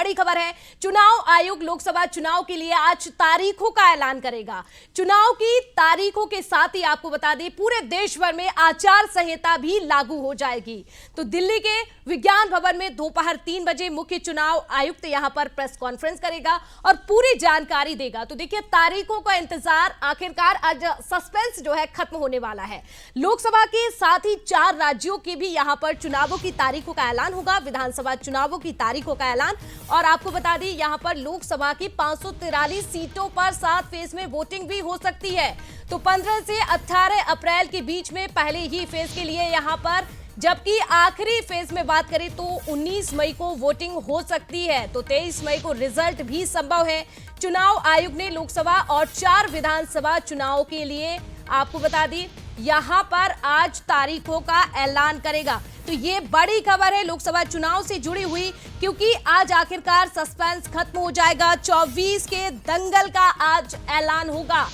बड़ी खबर है, चुनाव आयोग लोकसभा चुनाव के लिए आज तारीखों का ऐलान करेगा। चुनाव की तारीखों के साथ ही आपको बता दें पूरे देश भर में आचार संहिता भी लागू हो जाएगी। तो दिल्ली के विज्ञान भवन में दोपहर 3 बजे मुख्य चुनाव आयुक्त यहां पर प्रेस कॉन्फ्रेंस करेगा और पूरी जानकारी देगा। तो देखिए तारीखों का इंतजार, आखिरकार आज सस्पेंस जो है खत्म होने वाला है। लोकसभा के साथ ही 4 राज्यों के भी यहां पर चुनावों की तारीखों का ऐलान होगा, विधानसभा चुनावों की तारीखों का ऐलान। और आपको बता दें यहां पर लोकसभा की 543 सीटों पर 7 फेज में वोटिंग भी हो सकती है। तो 15 से 18 अप्रैल के बीच में पहले ही फेज के लिए यहां पर, जबकि आखिरी फेज में बात करें तो 19 मई को वोटिंग हो सकती है। तो 23 मई को रिजल्ट भी संभव है। चुनाव आयोग ने लोकसभा और 4 विधानसभा चुनाव के लिए आपको बता दी यहां पर आज तारीखों का ऐलान करेगा। तो ये बड़ी खबर है लोकसभा चुनाव से जुड़ी हुई, क्योंकि आज आखिरकार सस्पेंस खत्म हो जाएगा। 24 के दंगल का आज ऐलान होगा।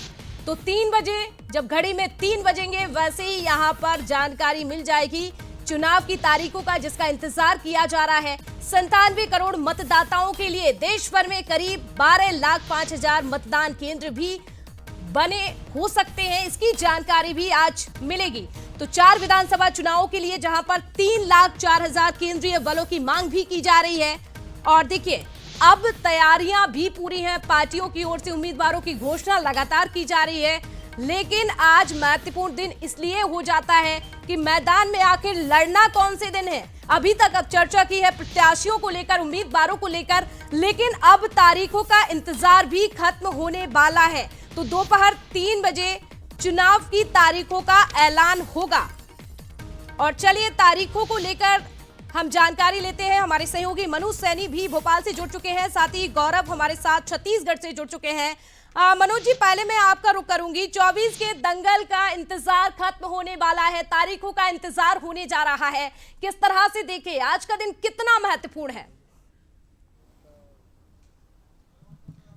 तो 3 बजे, जब घड़ी में 3 बजेंगे वैसे ही यहां पर जानकारी मिल जाएगी चुनाव की तारीखों का, जिसका इंतजार किया जा रहा है। 97 करोड़ मतदाताओं के लिए देश भर में करीब 12,05,000 मतदान केंद्र भी बने हो सकते हैं, इसकी जानकारी भी आज मिलेगी। तो 4 विधानसभा चुनावों के लिए जहां पर 3,04,000 केंद्रीय बलों की मांग भी की जा रही है। और देखिए अब तैयारियां भी पूरी हैं, पार्टियों की ओर से उम्मीदवारों की घोषणा लगातार की जा रही है। लेकिन आज महत्वपूर्ण दिन इसलिए हो जाता है कि मैदान में आखिर लड़ना कौन से दिन है। अभी तक अब चर्चा की है प्रत्याशियों को लेकर, उम्मीदवारों को लेकर, लेकिन अब तारीखों का इंतजार भी खत्म होने वाला है। तो दोपहर 3 बजे चुनाव की तारीखों का ऐलान होगा। और चलिए तारीखों को लेकर हम जानकारी लेते हैं। हमारे सहयोगी मनोज सैनी भी भोपाल से जुड़ चुके हैं, साथ ही गौरव हमारे साथ छत्तीसगढ़ से जुड़ चुके हैं। मनोज जी, पहले मैं आपका रुख करूंगी। 24 के दंगल का इंतजार खत्म होने वाला है, तारीखों का इंतजार होने जा रहा है। किस तरह से देखें आज का दिन कितना महत्वपूर्ण है?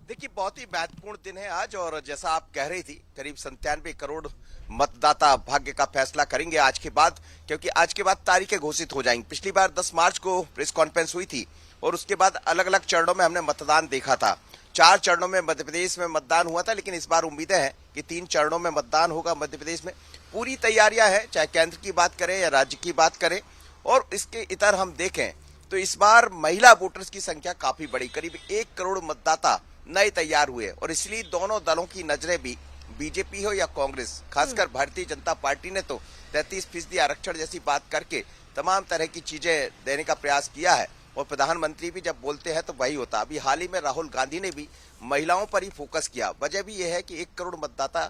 देखिए बहुत ही महत्वपूर्ण दिन है आज, और जैसा आप कह रही थी करीब 97 करोड़ मतदाता भाग्य का फैसला करेंगे आज के बाद, क्योंकि आज के बाद तारीखें घोषित हो जाएंगी। पिछली बार 10 मार्च को प्रेस कॉन्फ्रेंस हुई थी और उसके बाद अलग अलग चरणों में हमने मतदान देखा था। 4 चरणों में मध्य प्रदेश में मतदान हुआ था, लेकिन इस बार उम्मीदें हैं कि 3 चरणों में मतदान होगा मध्य प्रदेश में। पूरी तैयारियां हैं, चाहे केंद्र की बात करें या राज्य की बात करें। और इसके इतर हम देखें तो इस बार महिला वोटर्स की संख्या काफी बड़ी, करीब 1 करोड़ मतदाता नए तैयार हुए। और इसलिए दोनों दलों की नजरें भी, बीजेपी हो या कांग्रेस, खासकर भारतीय जनता पार्टी ने तो 33% आरक्षण जैसी बात करके तमाम तरह की चीजें देने का प्रयास किया है। और प्रधानमंत्री भी जब बोलते हैं तो वही होता। अभी हाल ही में राहुल गांधी ने भी महिलाओं पर ही फोकस किया। वजह भी यह है कि 1 करोड़ मतदाता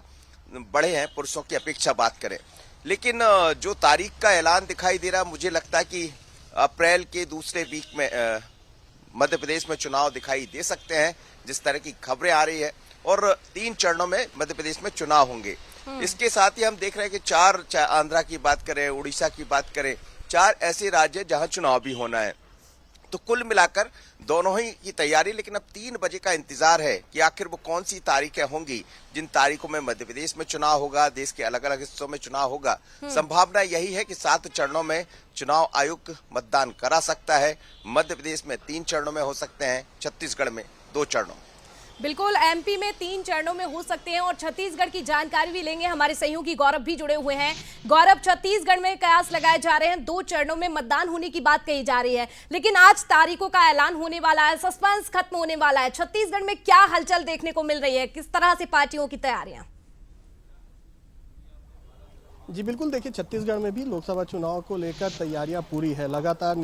बड़े हैं पुरुषों की अपेक्षा बात करें। लेकिन जो तारीख का ऐलान दिखाई दे रहा, मुझे लगता है कि अप्रैल के दूसरे वीक में मध्य प्रदेश में चुनाव दिखाई दे सकते हैं, जिस तरह की खबरें आ रही है। और 3 चरणों में मध्य प्रदेश में चुनाव होंगे। इसके साथ ही हम देख रहे हैं कि 4, चाहे आंध्रा की बात करें, उड़ीसा की बात करें, 4 ऐसे राज्य जहां चुनाव भी होना है। तो कुल मिलाकर दोनों ही की तैयारी। लेकिन अब 3 बजे का इंतजार है कि आखिर वो कौन सी तारीखें होंगी जिन तारीखों में मध्य प्रदेश में चुनाव होगा, देश के अलग अलग हिस्सों में चुनाव होगा। संभावना यही है कि 7 चरणों में चुनाव आयोग मतदान करा सकता है। मध्य प्रदेश में 3 चरणों में हो सकते हैं, छत्तीसगढ़ में 2 चरणों। बिल्कुल, एमपी में 3 चरणों में हो सकते हैं। और छत्तीसगढ़ की जानकारी भी लेंगे, हमारे सहयोगी गौरव भी जुड़े हुए हैं। गौरव, छत्तीसगढ़ में कयास लगाए जा रहे हैं, 2 चरणों में मतदान होने की बात कही जा रही है, लेकिन आज तारीखों का ऐलान होने वाला है, सस्पेंस खत्म होने वाला है। छत्तीसगढ़ में क्या हलचल देखने को मिल रही है, किस तरह से पार्टियों की तैयारियां? जी बिल्कुल, देखिए छत्तीसगढ़ में भी लोकसभा चुनाव को लेकर तैयारियां पूरी है। लगातार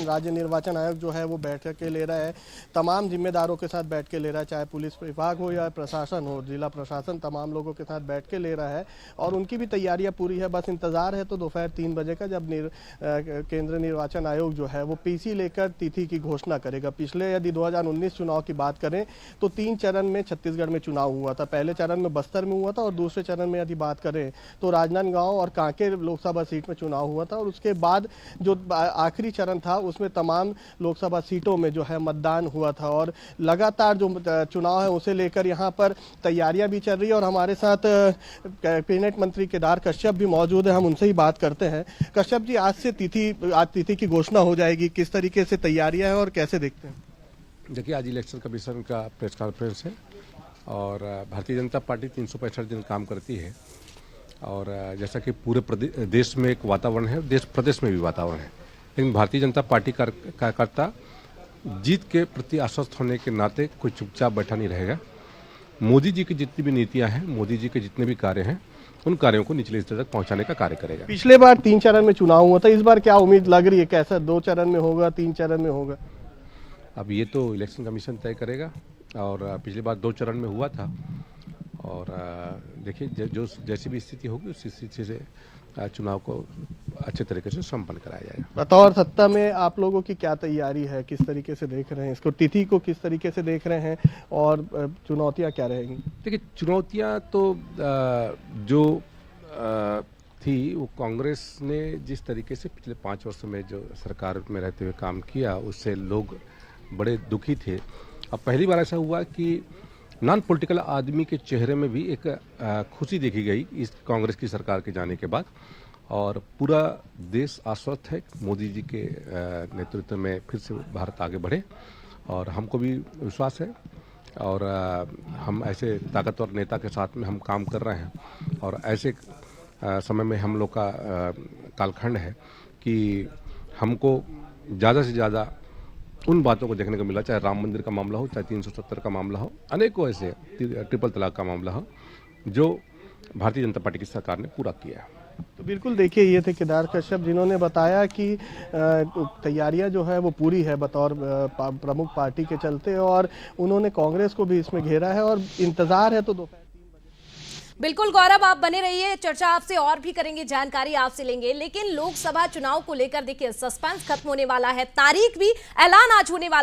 राज्य निर्वाचन आयोग जो है वो बैठकें ले रहा है, तमाम जिम्मेदारों के साथ बैठ के ले रहा है, चाहे पुलिस विभाग हो या प्रशासन हो, जिला प्रशासन तमाम लोगों के साथ बैठ के ले रहा है। और उनकी भी तैयारियां पूरी है। बस इंतजार है तो दोपहर 3 बजे का, जब केंद्रीय निर्वाचन आयोग जो है वो पीसी लेकर तिथि की घोषणा करेगा। पिछले यदि 2019 चुनाव की बात करें तो 3 चरण में छत्तीसगढ़ में चुनाव हुआ था। पहले चरण में बस्तर में हुआ था और दूसरे चरण में यदि बात करें तो राजनांदगांव और कांकेर लोकसभा सीट में चुनाव हुआ था। और उसके बाद जो आखिरी चरण था उसमें तमाम लोकसभा सीटों में जो है मतदान हुआ था। और लगातार जो चुनाव है उसे लेकर यहाँ पर तैयारियां भी चल रही है। और हमारे साथ कैबिनेट मंत्री केदार कश्यप भी मौजूद है, हम उनसे ही बात करते हैं। कश्यप जी, आज तिथि की घोषणा हो जाएगी, किस तरीके से तैयारियां हैं और कैसे देखते हैं? देखिए, आज इलेक्शन कमीशन का प्रेस कॉन्फ्रेंस है और भारतीय जनता पार्टी 365 दिन काम करती है और जैसा कि पूरे देश में एक वातावरण है, देश प्रदेश में भी वातावरण है, लेकिन भारतीय जनता पार्टी कार्यकर्ता जीत के प्रति आश्वस्त होने के नाते कोई चुपचाप बैठा नहीं रहेगा। मोदी जी की जितनी भी नीतियां हैं, मोदी जी के जितने भी कार्य हैं, उन कार्यों को निचले स्तर तक पहुंचाने का कार्य करेगा। पिछले बार 3 चरण में चुनाव हुआ था, इस बार क्या उम्मीद लग रही है, कैसा 2 चरण में होगा, 3 चरण में होगा? अब ये तो इलेक्शन कमीशन तय करेगा और पिछली बार 2 चरण में हुआ था और देखिए जो जैसी भी स्थिति होगी उस स्थिति से चुनाव को अच्छे तरीके से संपन्न कराया जाएगा। बतौर सत्ता में आप लोगों की क्या तैयारी है, किस तरीके से देख रहे हैं इसको, तिथि को किस तरीके से देख रहे हैं और चुनौतियां क्या रहेंगी? देखिए, चुनौतियां तो जो थी वो कांग्रेस ने जिस तरीके से पिछले 5 वर्षों में जो सरकार में रहते हुए काम किया उससे लोग बड़े दुखी थे। अब पहली बार ऐसा हुआ कि नॉन पॉलिटिकल आदमी के चेहरे में भी एक खुशी देखी गई इस कांग्रेस की सरकार के जाने के बाद और पूरा देश आश्वस्त है मोदी जी के नेतृत्व में फिर से भारत आगे बढ़े और हमको भी विश्वास है और हम ऐसे ताकतवर नेता के साथ में हम काम कर रहे हैं और ऐसे समय में हम लोग का कालखंड है कि हमको ज़्यादा से ज़्यादा उन बातों को देखने को मिला, चाहे राम मंदिर का मामला हो, चाहे 370 का मामला हो, अनेकों ऐसे ट्रिपल तलाक का मामला हो जो भारतीय जनता पार्टी की सरकार ने पूरा किया है। तो बिल्कुल देखिए, ये थे केदार कश्यप जिन्होंने बताया कि तैयारियां जो है वो पूरी है बतौर प्रमुख पार्टी के चलते और उन्होंने कांग्रेस को भी इसमें घेरा है और इंतजार है तो दोपहर 3 बजे। बिल्कुल गौरव, आप बने रहिए, चर्चा आपसे और भी करेंगे, जानकारी आपसे लेंगे। लेकिन लोकसभा चुनाव को लेकर देखिए सस्पेंस खत्म होने वाला है, तारीख भी ऐलान आज होने वाला